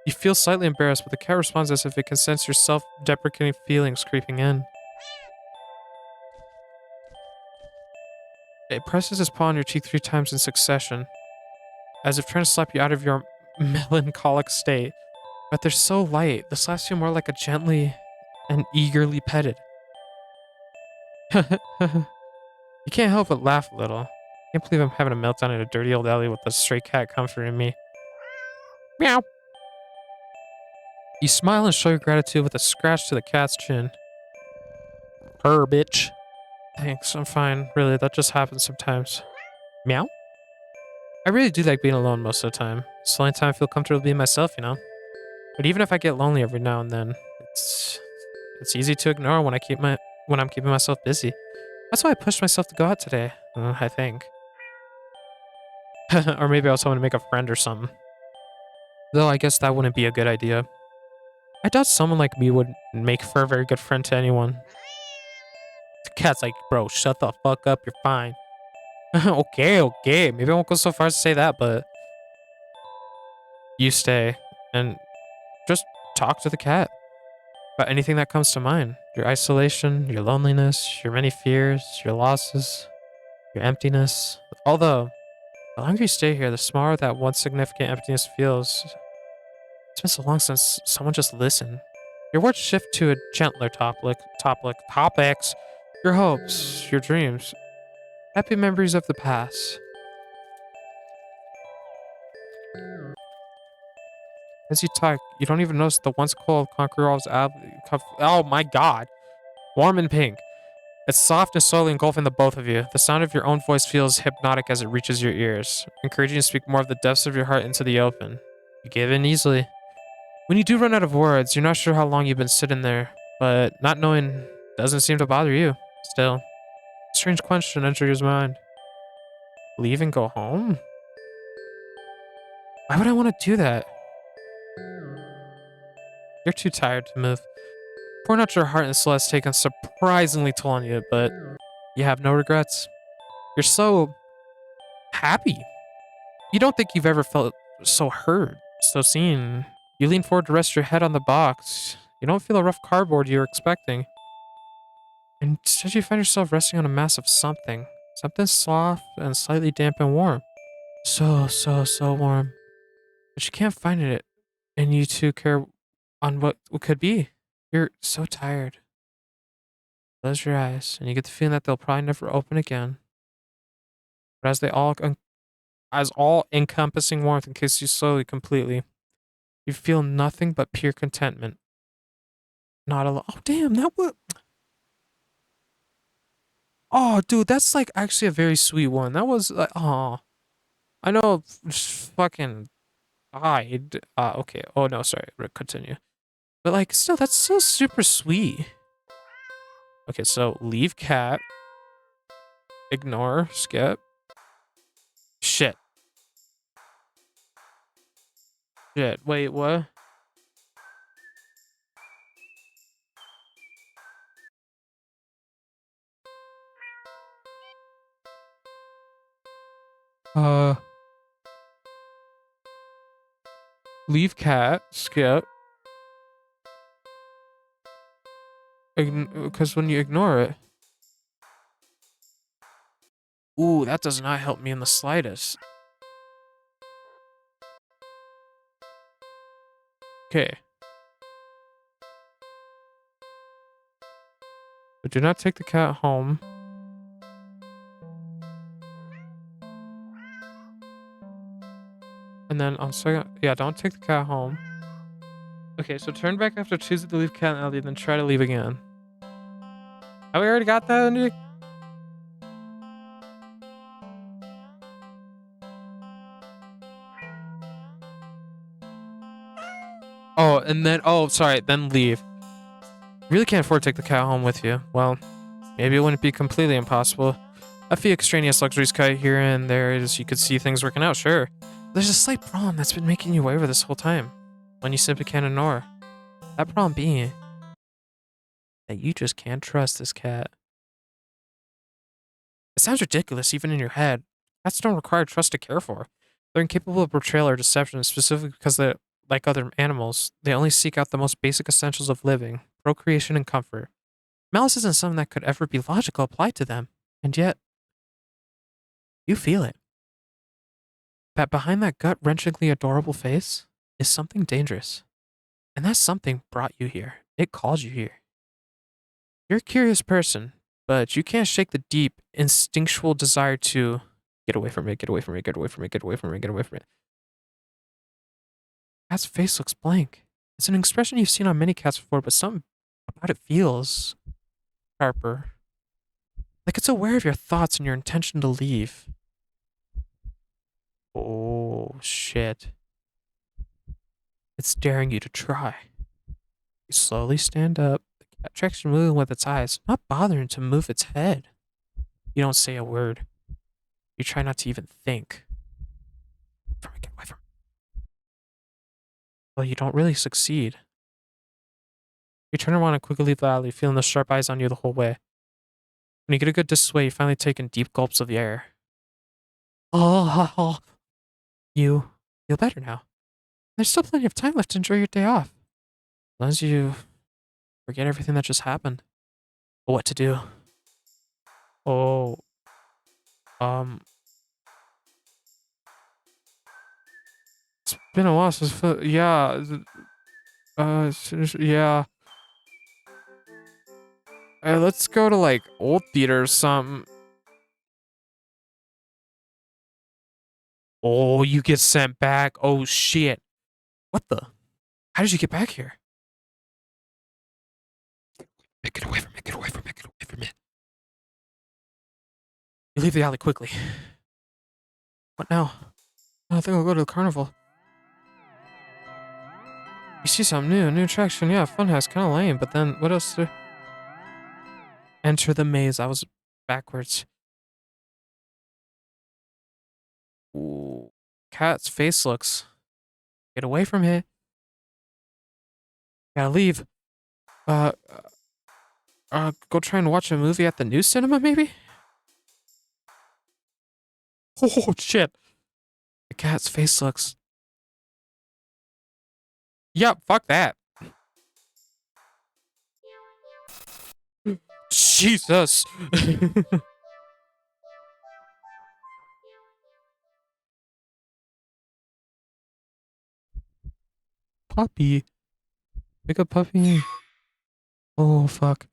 You feel slightly embarrassed, but the cat responds as if it can sense your self-deprecating feelings creeping in. It presses its paw on your cheek 3 times in succession, as if trying to slap you out of your melancholic state. But they're so light, the slaps feel more like a gently and eagerly petted. You can't help but laugh a little. I can't believe I'm having a meltdown in a dirty old alley with a stray cat comforting me. Meow. You smile and show your gratitude with a scratch to the cat's chin. Purr, bitch. Thanks, I'm fine. Really, that just happens sometimes. Meow? I really do like being alone most of the time. It's the only time I feel comfortable being myself, you know? But even if I get lonely every now and then, it's it's easy to ignore when I'm keeping myself busy. That's why I pushed myself to go out today, I think. Or maybe I was hoping to make a friend or something. Though I guess that wouldn't be a good idea. I doubt someone like me would make for a very good friend to anyone. The cat's like, bro, shut the fuck up, you're fine. Okay, okay. Maybe I won't go so far as to say that, but you stay and just talk to the cat about anything that comes to mind. Your isolation, your loneliness, your many fears, your losses, your emptiness. Although, the longer you stay here, the smaller that one significant emptiness feels. It's been so long since someone just listened. Your words shift to a gentler topics, your hopes, your dreams, happy memories of the past. As you talk, you don't even notice the once cold concrete walls. Oh my god, warm and pink. It's soft and slowly engulfing the both of you. The sound of your own voice feels hypnotic as it reaches your ears, encouraging you to speak more of the depths of your heart into the open. You give in easily. When you do run out of words, you're not sure how long you've been sitting there, but not knowing doesn't seem to bother you. Still, a strange question enters your mind. Leave and go home? Why would I want to do that? You're too tired to move. Pouring out your heart and soul has taken surprisingly toll on you, but you have no regrets. You're so happy. You don't think you've ever felt so heard, so seen. You lean forward to rest your head on the box. You don't feel a rough cardboard you were expecting. Instead, you find yourself resting on a mass of something. Something soft and slightly damp and warm. So warm. But you can't find it, and you two care on what could be. You're so tired. Close your eyes, and you get the feeling that they'll probably never open again. But as all encompassing warmth encasses you slowly, completely, you feel nothing but pure contentment. Not alone. Oh damn, that would. Oh dude, that's like actually a very sweet one. That was like, oh, I know, fucking died. Okay. Oh no, sorry. Continue. But like, still, that's still super sweet. Okay, so leave cat, ignore, skip. Shit. Shit. Wait, what? Uh, leave cat, skip. Because when you ignore it. Ooh, that does not help me in the slightest. Okay. But do not take the cat home. And then on second, yeah, don't take the cat home. Okay, so turn back after choosing to leave cat and Ellie, then try to leave again. Oh, we already got that, Nick? Oh, and then, oh, sorry, then leave. Really can't afford to take the cat home with you. Well, maybe it wouldn't be completely impossible. A few extraneous luxuries cut here and there as you could see things working out, sure. There's a slight problem that's been making you waver this whole time. One you simply can't ignore. That problem being that you just can't trust this cat. It sounds ridiculous even in your head. Cats don't require trust to care for. They're incapable of betrayal or deception specifically because they're like other animals. They only seek out the most basic essentials of living, procreation and comfort. Malice isn't something that could ever be logical applied to them. And yet, you feel it. That behind that gut-wrenchingly adorable face is something dangerous. And that something brought you here. It called you here. You're a curious person, but you can't shake the deep, instinctual desire to get away from it, get away from it, get away from it, get away from it, get away from it. Cat's face looks blank. It's an expression you've seen on many cats before, but something about it feels sharper. Like it's aware of your thoughts and your intention to leave. Oh, shit. It's daring you to try. You slowly stand up. The cat tracks you moving with its eyes, not bothering to move its head. You don't say a word. You try not to even think. Get away from me. Well, you don't really succeed. You turn around and quickly leave the alley, feeling the sharp eyes on you the whole way. When you get a good distance away, you finally take in deep gulps of the air. Oh, you feel better now. There's still plenty of time left to enjoy your day off. As long as you forget everything that just happened. But what to do? Oh, um, it's been a while since, yeah, yeah. Let's go to like old theater or something. Oh, you get sent back. Oh shit. What the? How did you get back here? Get away from me, get away from me, get away from me. You leave the alley quickly. What now? I think I'll go to the carnival. You see something new, a new attraction. Yeah, funhouse, kind of lame. But then, what else? Enter the maze. I was backwards. Ooh, cat's face looks. Get away from here. Gotta leave. Uh, go try and watch a movie at the new cinema, maybe? Oh, shit. The cat's face looks. Yep, fuck that. Jesus. Puppy. Pick a puppy. Oh, fuck.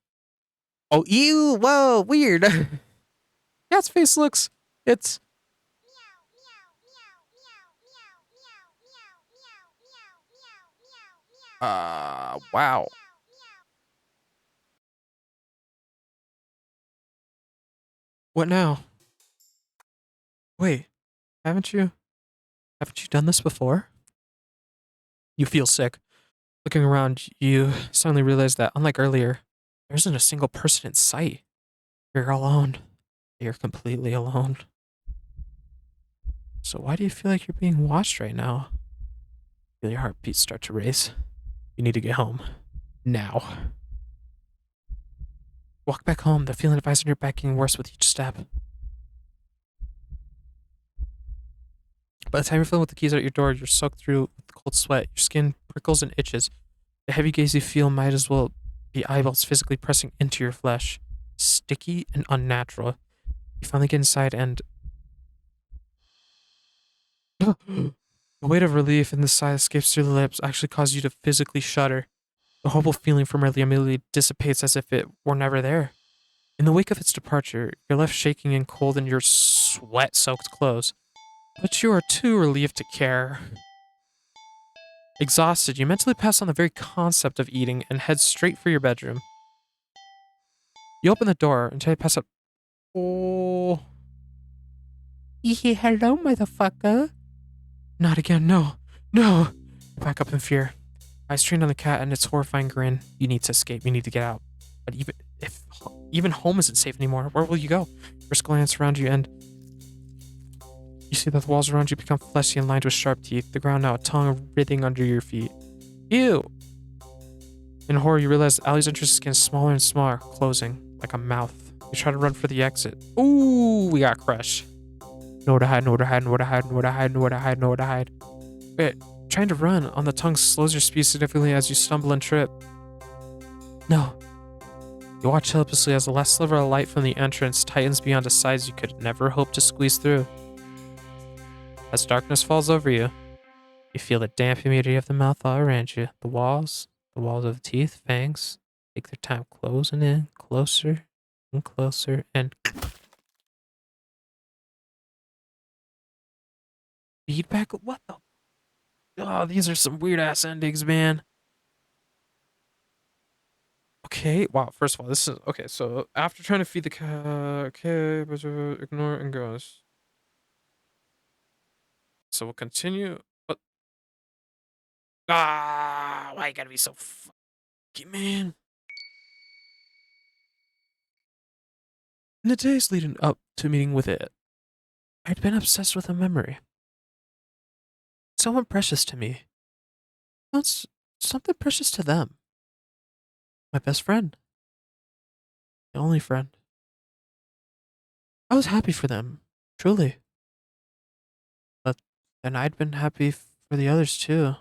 Oh, ew. Whoa, weird. Cat's face looks. It's. Wow. What now? Wait, haven't you done this before? You feel sick. Looking around, you suddenly realize that, unlike earlier, there isn't a single person in sight. You're alone. You're completely alone. So why do you feel like you're being watched right now? Feel your heartbeat start to race. You need to get home. Now. Walk back home, the feeling of ice on your back getting worse with each step. By the time you're filling with the keys out your door, you're soaked through with cold sweat. Your skin prickles and itches. The heavy gaze you feel might as well the eyeballs physically pressing into your flesh. Sticky and unnatural. You finally get inside and the weight of relief and the sigh that escapes through the lips actually cause you to physically shudder. The horrible feeling from earlier immediately dissipates as if it were never there. In the wake of its departure, you're left shaking and cold in your sweat-soaked clothes. But you are too relieved to care. Exhausted, you mentally pass on the very concept of eating and head straight for your bedroom. You open the door until you pass up. Oh. Yeah, hello, motherfucker. Not again, no. No. Back up in fear. Eyes trained on the cat and its horrifying grin. You need to escape. You need to get out. But even home isn't safe anymore, where will you go? Risk glance around you and you see that the walls around you become fleshy and lined with sharp teeth. The ground now a tongue writhing under your feet. Ew! In horror, you realize Allie's entrance is getting smaller and smaller, closing like a mouth. You try to run for the exit. Ooh, we got crushed. Nowhere to hide, nowhere to hide, nowhere to hide, nowhere to hide, nowhere to hide, nowhere to hide. Wait, trying to run on the tongue slows your speed significantly as you stumble and trip. No. You watch helplessly as the last sliver of light from the entrance tightens beyond a size you could never hope to squeeze through. As darkness falls over you, you feel the damp humidity of the mouth all around you. The walls of the teeth, fangs, take their time closing in, closer and closer, and feedback. What the? Oh, these are some weird ass endings, man. Okay, wow. First of all, this is okay. So after trying to feed the cat, okay, but ignore and goes. So we'll continue. But why you gotta be so fucky, man? In the days leading up to meeting with it, I'd been obsessed with a memory. Someone precious to me. Not something precious to them. My best friend. The only friend. I was happy for them, truly. But then I'd been happy for the others too.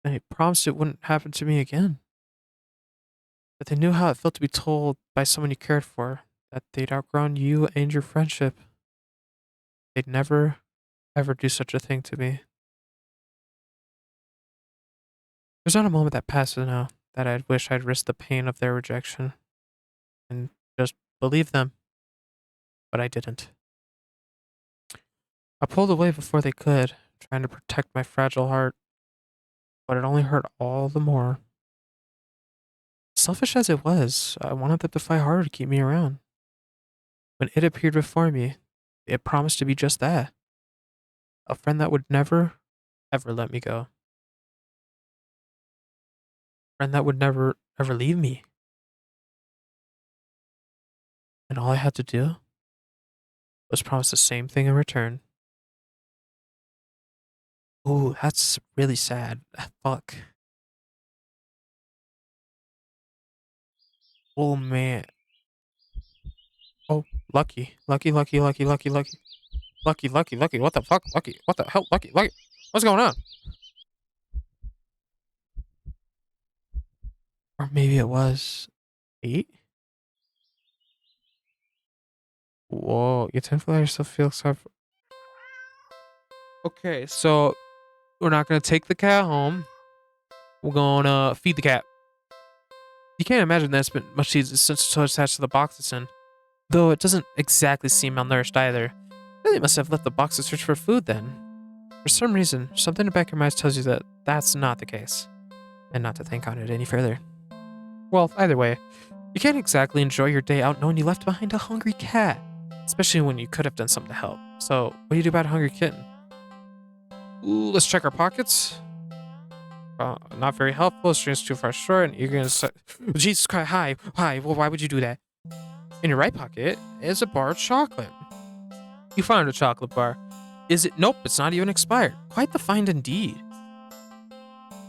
And I promised it wouldn't happen to me again. But they knew how it felt to be told by someone you cared for that they'd outgrown you and your friendship. They'd never, ever do such a thing to me. There's not a moment that passes now that I'd wish I'd risked the pain of their rejection and just believe them. But I didn't. I pulled away before they could, trying to protect my fragile heart, but it only hurt all the more. Selfish as it was, I wanted them to fight harder to keep me around. When it appeared before me, it promised to be just that, a friend that would never, ever let me go. A friend that would never, ever leave me. And all I had to do was promise the same thing in return. Ooh, that's really sad. Fuck. Oh man. Oh, lucky. Lucky, lucky, lucky, lucky, lucky. Lucky, lucky, lucky. What the fuck? Lucky. What the hell? Lucky, lucky. What's going on? Or maybe it was 8? Whoa, you tend to let yourself feel sorry. Okay, so we're not gonna take the cat home. We're gonna feed the cat. You can't imagine that's been much easier since it's so attached to the box it's in. Though it doesn't exactly seem malnourished either. Really must have left the box to search for food then. For some reason, something in the back of your mind tells you that that's not the case. And not to think on it any further. Well, either way, you can't exactly enjoy your day out knowing you left behind a hungry cat. Especially when you could have done something to help. So, what do you do about a hungry kitten? Ooh, let's check our pockets. Not very helpful. Strings too far short, and you're gonna say, Jesus Christ, hi. Well, why would you do that? In your right pocket is a bar of chocolate. You find a chocolate bar. Is it? Nope, it's not even expired. Quite the find indeed.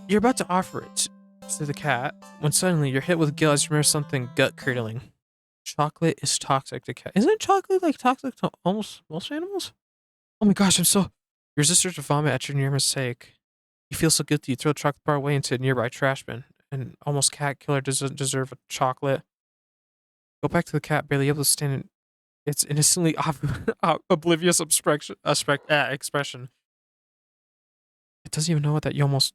You're about to offer it to the cat when suddenly you're hit with guilt as you remember something gut-curdling. Chocolate is toxic to cat. Isn't chocolate like toxic to almost most animals? Oh my gosh, I'm so. You resist to vomit at your near mistake. You feel so guilty, you throw the chocolate bar away into a nearby trash bin. an almost cat killer doesn't deserve a chocolate. Go back to the cat, barely able to stand in its innocently oblivious expression. It doesn't even know what that you almost.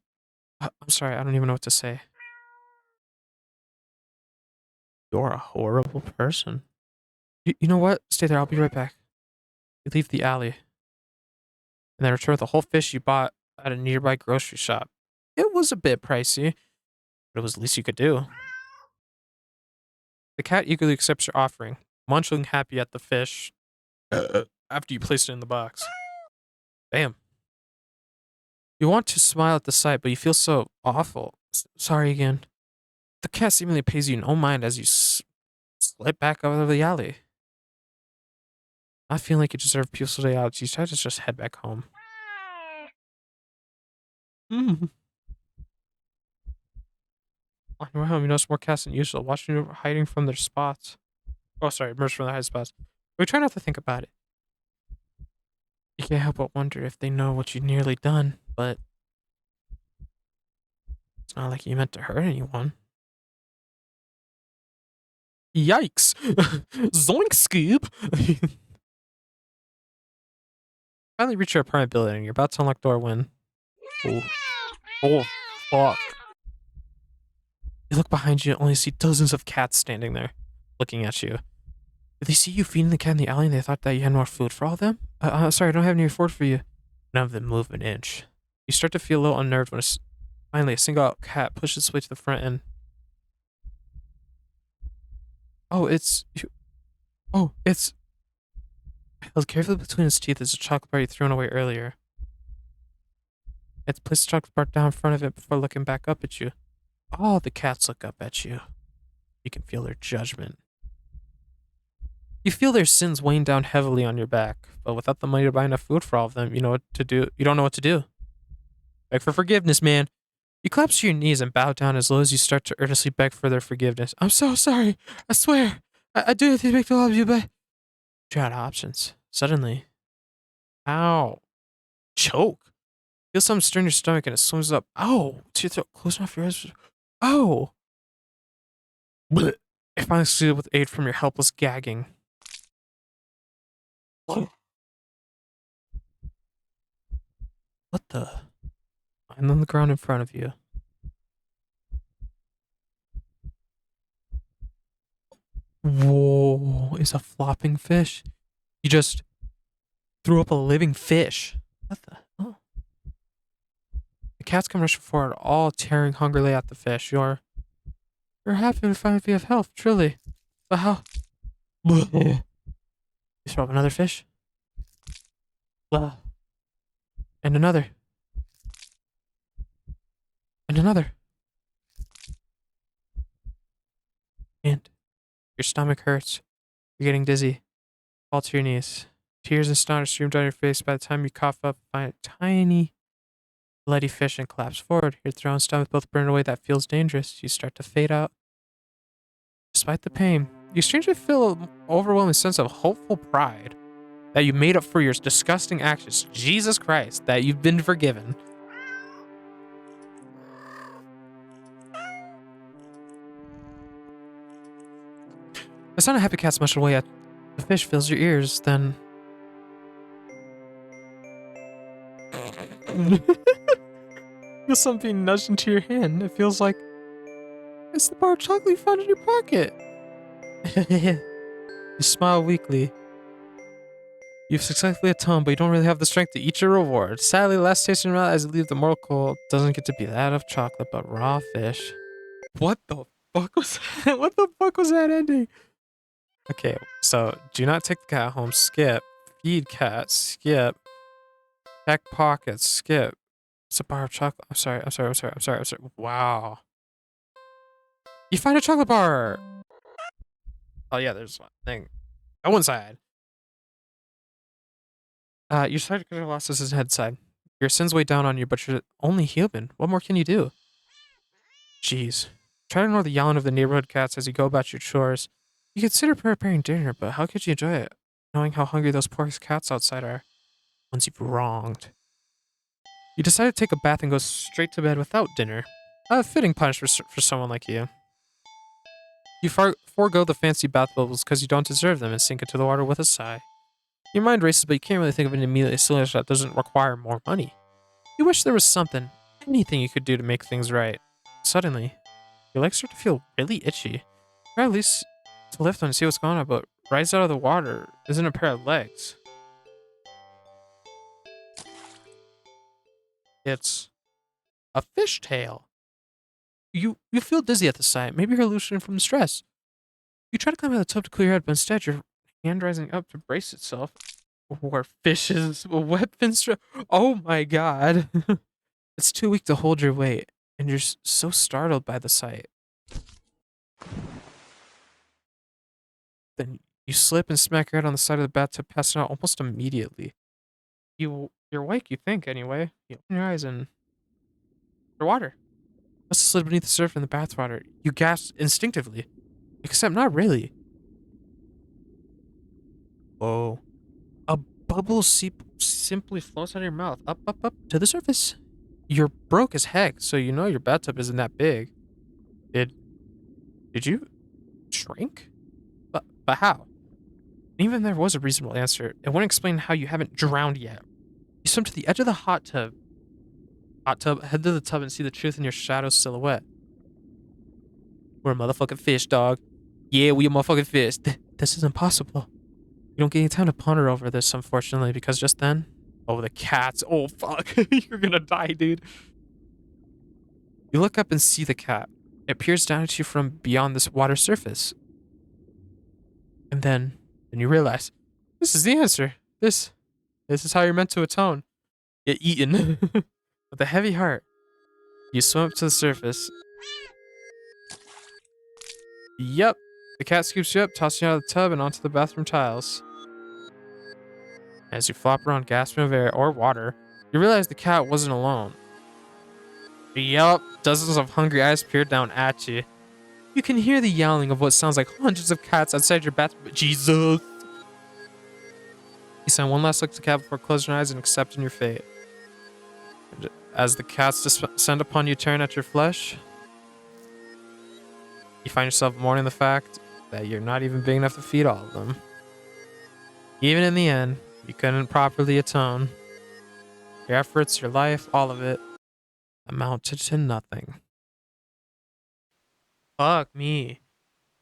I'm sorry, I don't even know what to say. You're a horrible person. You know what? Stay there. I'll be right back. You leave the alley and then return with the whole fish you bought at a nearby grocery shop. It was a bit pricey, but it was the least you could do. The cat eagerly accepts your offering, munching happy at the fish after you place it in the box. Damn. You want to smile at the sight, but you feel so awful. Sorry again. The cat seemingly pays you no mind as you slip back out of the alley. Not feeling like you deserve a peaceful day out, you decide to just head back home. Mm. On your way home, you notice more cats than usual, watching you hiding from their spots. Oh, sorry, emerge from their hiding spots. We try not to think about it. You can't help but wonder if they know what you've nearly done, but it's not like you meant to hurt anyone. Yikes! Zoink, Scoob! Finally reach your apartment building and you're about to unlock door when... Oh. Oh, fuck. You look behind you and only see dozens of cats standing there, looking at you. Did they see you feeding the cat in the alley and they thought that you had more food for all of them? Sorry, I don't have any food for you. None of them move an inch. You start to feel a little unnerved when finally a single cat pushes its way to the front end. Oh, it's... Oh, it's... Held carefully between its teeth is a chocolate bar you thrown away earlier. It's placed the chocolate bar down in front of it before looking back up at you. All the cats look up at you. You can feel their judgment. You feel their sins weighing down heavily on your back, but without the money to buy enough food for all of them, you know what to do. You don't know what to do. Beg for forgiveness, man. You collapse to your knees and bow down as low as you start to earnestly beg for their forgiveness. I'm so sorry. I swear. I do anything to make all of you, but... You're out of options. Suddenly. Ow. Choke. Feel something stir in your stomach and it swims up. Ow. To your throat. Closing off your eyes. Oh. Blech. It finally succeeded with aid from your helpless gagging. What the? I'm on the ground in front of you. Whoa, is a flopping fish? You just threw up a living fish. What the hell? The cats come rushing forward, all tearing hungrily at the fish. You're happy to finally be of help, truly. But how? You throw up another fish? And another. And another. And your stomach hurts. You're getting dizzy. Fall to your knees. Tears and snot stream down your face. By the time you cough up, find a tiny, bloody fish and collapse forward. Your throat and stomach both burn away. That feels dangerous. You start to fade out. Despite the pain, you strangely feel an overwhelming sense of hopeful pride that you made up for your disgusting actions. Jesus Christ, that you've been forgiven. The sound of happy cats mush away at the fish fills your ears, then... Feel something being nudged into your hand. It feels like it's the bar of chocolate you found in your pocket. You smile weakly. You've successfully atoned, but you don't really have the strength to eat your reward. Sadly, the last taste in your mouth as you leave the mortal coil doesn't get to be that of chocolate, but raw fish. What the fuck was that? What the fuck was that ending? Okay, so do not take the cat home. Skip. Feed cat. Skip. Check pockets. Skip. It's a bar of chocolate. I'm sorry. Wow. You find a chocolate bar. Oh yeah, there's one thing. Go inside. You decided to cut your losses his head side. Your sins weigh down on you, but you're only human. What more can you do? Jeez. Try to ignore the yelling of the neighborhood cats as you go about your chores. You consider preparing dinner, but how could you enjoy it, knowing how hungry those poor cats outside are, ones you've wronged? You decide to take a bath and go straight to bed without dinner. A fitting punishment for someone like you. You forego the fancy bath bubbles because you don't deserve them and sink into the water with a sigh. Your mind races, but you can't really think of an immediate solution that doesn't require more money. You wish there was something, anything you could do to make things right. Suddenly, your legs start to feel really itchy. Try at least to lift them and see what's going on, but rise out of the water isn't a pair of legs. It's a fishtail. You feel dizzy at the sight. Maybe you're hallucinating from the stress. You try to climb out of the tub to clear your head, but instead your hand rising up to brace itself. Or fishes, a weapon strap. Oh my god. It's too weak to hold your weight, and you're so startled by the sight. Then you slip and smack your head on the side of the bathtub, passing out almost immediately. You're awake, you think, anyway. You open your eyes and underwater. Must have slid beneath the surface in the bathwater. You gasp instinctively. Except not really. Whoa. A bubble simply floats out of your mouth, up, to the surface. You're broke as heck, so you know your bathtub isn't that big. Did you shrink? But how? Even if there was a reasonable answer, it wouldn't explain how you haven't drowned yet. You swim to the edge of the hot tub, head to the tub and see the truth in your shadow silhouette. We're a motherfucking fish, dog. Yeah, we a motherfucking fish. This is impossible. You don't get any time to ponder over this, unfortunately, because just then, oh, the cats. Oh, fuck. You're gonna die, dude. You look up and see the cat. It peers down at you from beyond this water surface. And then you realize, this is the answer. This is how you're meant to atone. Get eaten. With a heavy heart, you swim up to the surface. Yep. The cat scoops you up, tossing you out of the tub and onto the bathroom tiles. As you flop around gasping of air or water, you realize the cat wasn't alone. Yup, dozens of hungry eyes peer down at you. You can hear the yowling of what sounds like hundreds of cats outside your bathroom. Jesus! You send one last look at the cat before closing your eyes and accepting your fate. And as the cats descend upon you, tearing at your flesh, you find yourself mourning the fact that you're not even big enough to feed all of them. Even in the end, you couldn't properly atone. Your efforts, your life, all of it, amounted to nothing. Fuck me.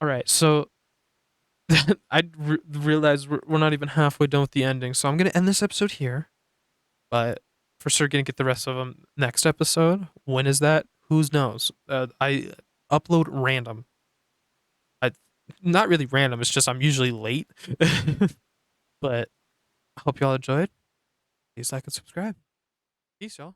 Alright, so I realize we're not even halfway done with the ending, so I'm going to end this episode here. But for sure going to get the rest of them next episode. When is that? Who knows? I upload random. Not really random, it's just I'm usually late. But I hope y'all enjoyed. Please like and subscribe. Peace, y'all.